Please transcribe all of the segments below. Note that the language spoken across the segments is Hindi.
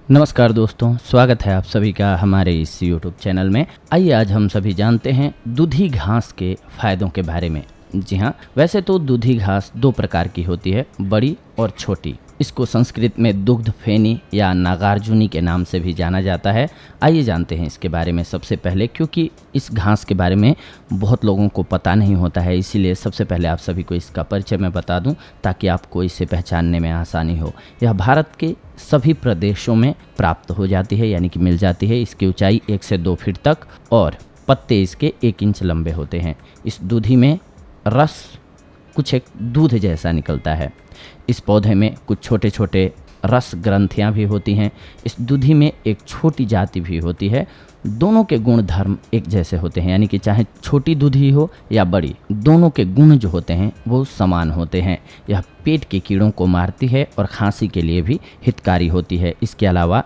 नमस्कार दोस्तों, स्वागत है आप सभी का हमारे इस YouTube चैनल में। आइए आज हम सभी जानते हैं दूधी घास के फायदों के बारे में। जी हाँ, वैसे तो दूधी घास दो प्रकार की होती है, बड़ी और छोटी। इसको संस्कृत में दुग्ध फेनी या नागार्जुनी के नाम से भी जाना जाता है। आइए जानते हैं इसके बारे में सबसे पहले, क्योंकि इस घास के बारे में बहुत लोगों को पता नहीं होता है, इसीलिए सबसे पहले आप सभी को इसका परिचय मैं बता दूं ताकि आपको इसे पहचानने में आसानी हो। यह भारत के सभी प्रदेशों में प्राप्त हो जाती है, यानी कि मिल जाती है। इसकी ऊंचाई 1 से 2 फीट तक और पत्ते इसके 1 इंच लंबे होते हैं। इस दूधी में रस कुछ एक दूध जैसा निकलता है। इस पौधे में कुछ छोटे छोटे रस ग्रंथियाँ भी होती हैं। इस दूधी में एक छोटी जाति भी होती है। दोनों के गुण धर्म एक जैसे होते हैं, यानी कि चाहे छोटी दूधी हो या बड़ी, दोनों के गुण जो होते हैं वो समान होते हैं। यह पेट के कीड़ों को मारती है और खांसी के लिए भी हितकारी होती है। इसके अलावा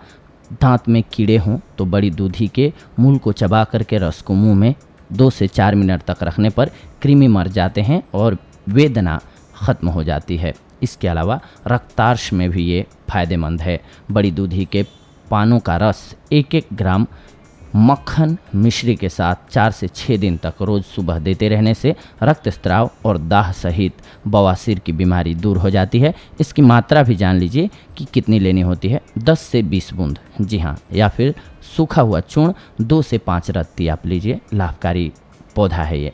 दांत में कीड़े हों तो बड़ी दूधी के मूल को चबा करके रस को मुंह में 2 से 4 मिनट तक रखने पर कृमि मर जाते हैं और वेदना खत्म हो जाती है। इसके अलावा रक्तार्श में भी ये फायदेमंद है। बड़ी दूधी के पानों का रस 1-1 ग्राम मक्खन मिश्री के साथ 4 से 6 दिन तक रोज़ सुबह देते रहने से रक्तस्राव और दाह सहित बवासीर की बीमारी दूर हो जाती है। इसकी मात्रा भी जान लीजिए कि कितनी लेनी होती है, 10 से 20 बूंद, जी हाँ, या फिर सूखा हुआ चूर्ण 2 से 5 रत्ती आप लीजिए। लाभकारी पौधा है ये।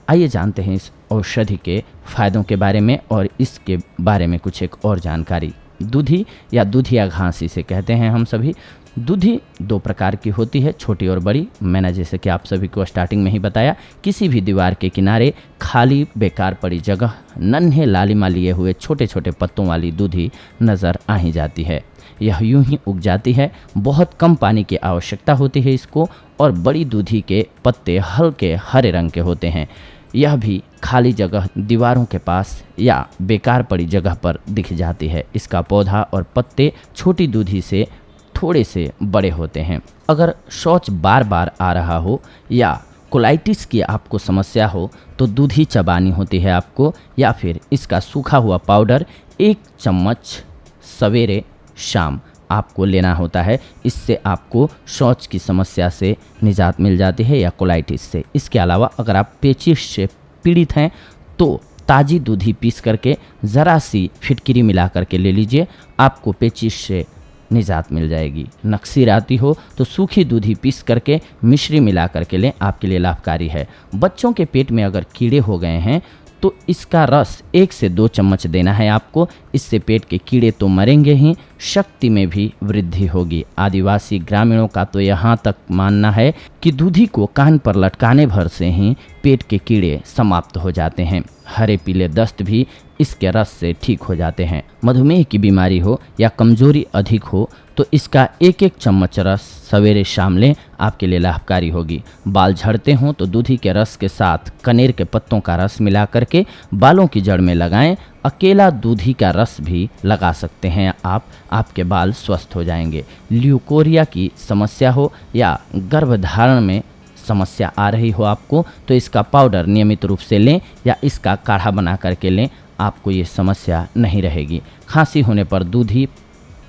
आइए जानते हैं इस औषधि के फायदों के बारे में और इसके बारे में कुछ एक और जानकारी। दूधी या दूधिया घास इसे कहते हैं हम सभी। दूधी 2 प्रकार की होती है, छोटी और बड़ी। मैंने जैसे कि आप सभी को स्टार्टिंग में ही बताया, किसी भी दीवार के किनारे खाली बेकार पड़ी जगह नन्हे लालिमा लिए हुए छोटे छोटे पत्तों वाली दूधी नज़र आ ही जाती है। यह यूं ही उग जाती है। बहुत कम पानी की आवश्यकता होती है इसको, और बड़ी दूधी के पत्ते हल्के हरे रंग के होते हैं। यह भी खाली जगह दीवारों के पास या बेकार पड़ी जगह पर दिख जाती है। इसका पौधा और पत्ते छोटी दूधी से थोड़े से बड़े होते हैं। अगर शौच बार बार आ रहा हो या कोलाइटिस की आपको समस्या हो तो दूधी चबानी होती है आपको, या फिर इसका सूखा हुआ पाउडर 1 चम्मच सवेरे शाम आपको लेना होता है। इससे आपको शौच की समस्या से निजात मिल जाती है या कोलाइटिस से। इसके अलावा अगर आप पेचिश से पीड़ित हैं तो ताज़ी दूधी पीस करके ज़रा सी फिटकिरी मिला करके ले लीजिए, आपको पेचिश से निजात मिल जाएगी। नक्सीर आती हो तो सूखी दूधी पीस करके मिश्री मिला करके लें, आपके लिए लाभकारी है। बच्चों के पेट में अगर कीड़े हो गए हैं तो इसका रस 1 से 2 चम्मच देना है आपको। इससे पेट के कीड़े तो मरेंगे ही, शक्ति में भी वृद्धि होगी। आदिवासी ग्रामीणों का तो यहाँ तक मानना है कि दूधी को कान पर लटकाने भर से ही पेट के कीड़े समाप्त हो जाते हैं। हरे पीले दस्त भी इसके रस से ठीक हो जाते हैं। मधुमेह की बीमारी हो या कमजोरी अधिक हो तो इसका 1-1 चम्मच रस सवेरे शाम लें, आपके लिए लाभकारी होगी। बाल झड़ते हों तो दूधी के रस के साथ कनेर के पत्तों का रस मिला करके बालों की जड़ में लगाएं। अकेला दूधी का रस भी लगा सकते हैं आप, आपके बाल स्वस्थ हो जाएंगे। ल्यूकोरिया की समस्या हो या गर्भधारण में समस्या आ रही हो आपको तो इसका पाउडर नियमित रूप से लें या इसका काढ़ा बना करके लें, आपको ये समस्या नहीं रहेगी। खांसी होने पर दूधी,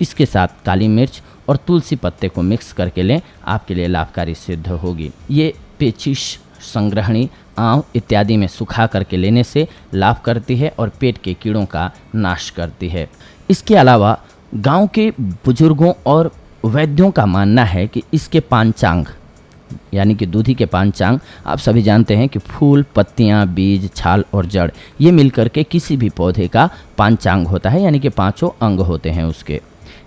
इसके साथ काली मिर्च और तुलसी पत्ते को मिक्स करके लें, आपके लिए लाभकारी सिद्ध होगी। ये पेचिश, संग्रहणी, आंव इत्यादि में सुखा करके लेने से लाभ करती है और पेट के कीड़ों का नाश करती है। इसके अलावा गांव के बुजुर्गों और वैद्यों का मानना है कि इसके पांचांग, यानी कि दूधी के पांचांग, आप सभी जानते हैं कि फूल, पत्तियां, बीज, छाल और जड़, ये मिलकर के किसी भी पौधे का पांचांग होता है, यानी कि 5 अंग होते हैं उसके।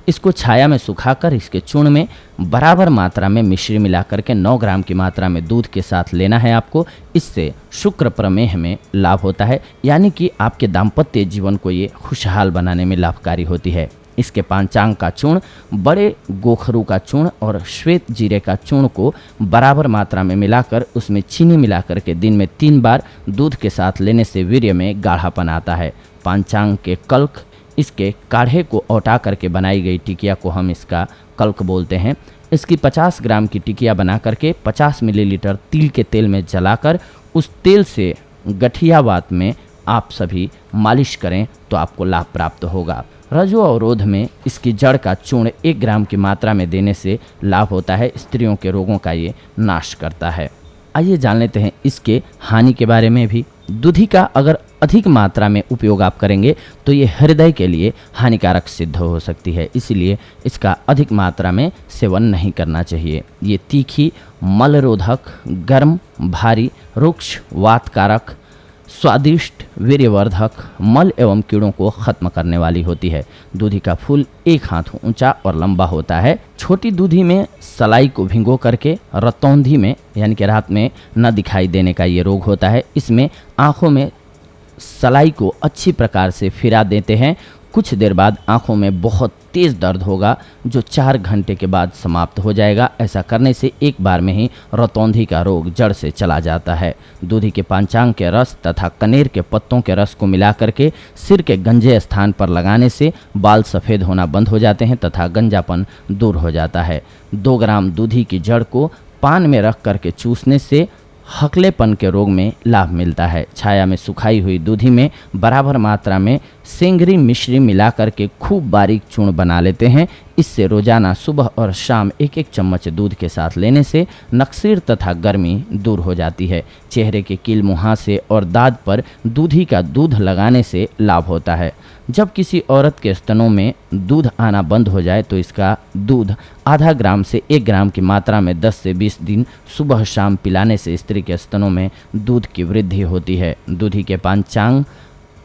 इसको छाया में सुखाकर इसके चूर्ण में बराबर मात्रा में मिश्री मिलाकर के 9 ग्राम की मात्रा में दूध के साथ लेना है आपको। इससे शुक्र प्रमेह में लाभ होता है, यानी कि आपके दाम्पत्य जीवन को ये खुशहाल बनाने में लाभकारी होती है। इसके पांचांग का चूर्ण, बड़े गोखरू का चूर्ण और श्वेत जीरे का चूर्ण को बराबर मात्रा में मिलाकर उसमें चीनी मिलाकर के दिन में 3 बार दूध के साथ लेने से वीर्य में गाढ़ापन आता है। पांचांग के कल्क, इसके काढ़े को औटा करके बनाई गई टिकिया को हम इसका कल्क बोलते हैं। इसकी 50 ग्राम की टिकिया बना करके 50 मिलीलीटर तिल के तेल में जलाकर उस तेल से गठिया वात में आप सभी मालिश करें तो आपको लाभ प्राप्त होगा। रजो अवरोध में इसकी जड़ का चूर्ण 1 ग्राम की मात्रा में देने से लाभ होता है। स्त्रियों के रोगों का ये नाश करता है। आइए जान लेते हैं इसके हानि के बारे में भी। दूधी का अगर अधिक मात्रा में उपयोग आप करेंगे तो ये हृदय के लिए हानिकारक सिद्ध हो सकती है, इसलिए इसका अधिक मात्रा में सेवन नहीं करना चाहिए। ये तीखी, मलरोधक, गर्म, भारी, रुक्ष, वातकारक, स्वादिष्ट, वीर्यवर्धक, मल एवं कीड़ों को खत्म करने वाली होती है। दूधी का फूल 1 हाथ ऊंचा और लंबा होता है। छोटी दूधी में सलाई को भिगो करके रतौंधी में यानी कि रात में न दिखाई देने का ये रोग होता है। इसमें आँखों में सलाई को अच्छी प्रकार से फिरा देते हैं। कुछ देर बाद आँखों में बहुत तेज़ दर्द होगा जो 4 घंटे के बाद समाप्त हो जाएगा। ऐसा करने से एक बार में ही रतौंधी का रोग जड़ से चला जाता है। दूधी के पांचांग के रस तथा कनेर के पत्तों के रस को मिला करके सिर के गंजे स्थान पर लगाने से बाल सफ़ेद होना बंद हो जाते हैं तथा गंजापन दूर हो जाता है। 2 ग्राम दूधी की जड़ को पान में रख करके चूसने से हकलेपन के रोग में लाभ मिलता है। छाया में सुखाई हुई दूधी में बराबर मात्रा में सेंगरी मिश्री मिला करके खूब बारीक चूर्ण बना लेते हैं। इससे रोजाना सुबह और शाम 1-1 चम्मच दूध के साथ लेने से नक्सीर तथा गर्मी दूर हो जाती है। चेहरे के कील मुहासे और दाद पर दूधी का दूध लगाने से लाभ होता है। जब किसी औरत के स्तनों में दूध आना बंद हो जाए तो इसका दूध आधा ग्राम से 1 ग्राम की मात्रा में 10 से 20 दिन सुबह शाम पिलाने से स्त्री के स्तनों में दूध की वृद्धि होती है। दूधी के पांचांग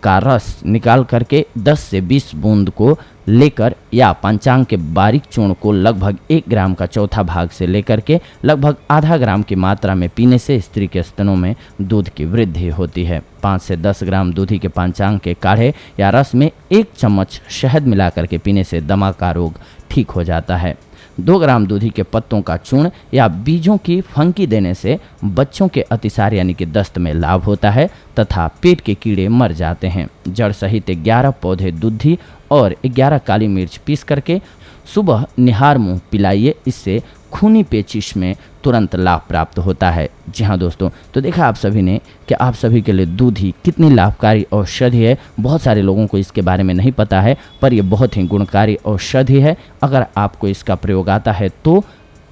का रस निकाल करके 10 से 20 बूंद को लेकर या पांचांग के बारीक चूर्ण को लगभग 1 ग्राम का चौथा भाग से लेकर के लगभग आधा ग्राम की मात्रा में पीने से स्त्री के स्तनों में दूध की वृद्धि होती है। 5 से 10 ग्राम दूधी के पांचांग के काढ़े या रस में 1 चम्मच शहद मिला करके पीने से दमा का रोग ठीक हो जाता है। 2 ग्राम दूधी के पत्तों का चूर्ण या बीजों की फंकी देने से बच्चों के अतिसार यानी कि दस्त में लाभ होता है तथा पेट के कीड़े मर जाते हैं। जड़ सहित 11 पौधे दूधी और 11 काली मिर्च पीस करके सुबह निहार मुंह पिलाइए। इससे खूनी पेचिश में तुरंत लाभ प्राप्त होता है। जी हाँ दोस्तों, तो देखा आप सभी ने कि आप सभी के लिए दूधी कितनी लाभकारी औषधि है। बहुत सारे लोगों को इसके बारे में नहीं पता है, पर यह बहुत ही गुणकारी औषधि है। अगर आपको इसका प्रयोग आता है तो,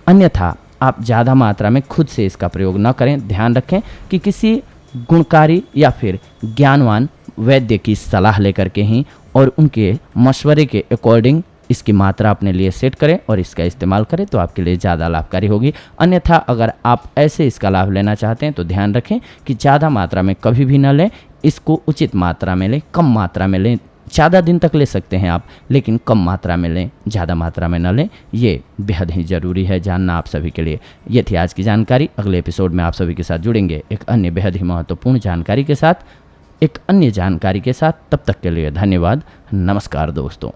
अन्यथा आप ज़्यादा मात्रा में खुद से इसका प्रयोग न करें। ध्यान रखें कि किसी गुणकारी या फिर ज्ञानवान वैद्य की सलाह लेकर के ही और उनके मशवरे के अकॉर्डिंग इसकी मात्रा अपने लिए सेट करें और इसका इस्तेमाल करें तो आपके लिए ज़्यादा लाभकारी होगी। अन्यथा अगर आप ऐसे इसका लाभ लेना चाहते हैं तो ध्यान रखें कि ज़्यादा मात्रा में कभी भी न लें। इसको उचित मात्रा में लें, कम मात्रा में लें। ज़्यादा दिन तक ले सकते हैं आप, लेकिन कम मात्रा में लें, ज़्यादा मात्रा में न लें। ये बेहद ही ज़रूरी है जानना आप सभी के लिए। ये थी आज की जानकारी। अगले एपिसोड में आप सभी के साथ जुड़ेंगे एक अन्य बेहद ही महत्वपूर्ण जानकारी के साथ, एक अन्य जानकारी के साथ। तब तक के लिए धन्यवाद। नमस्कार दोस्तों।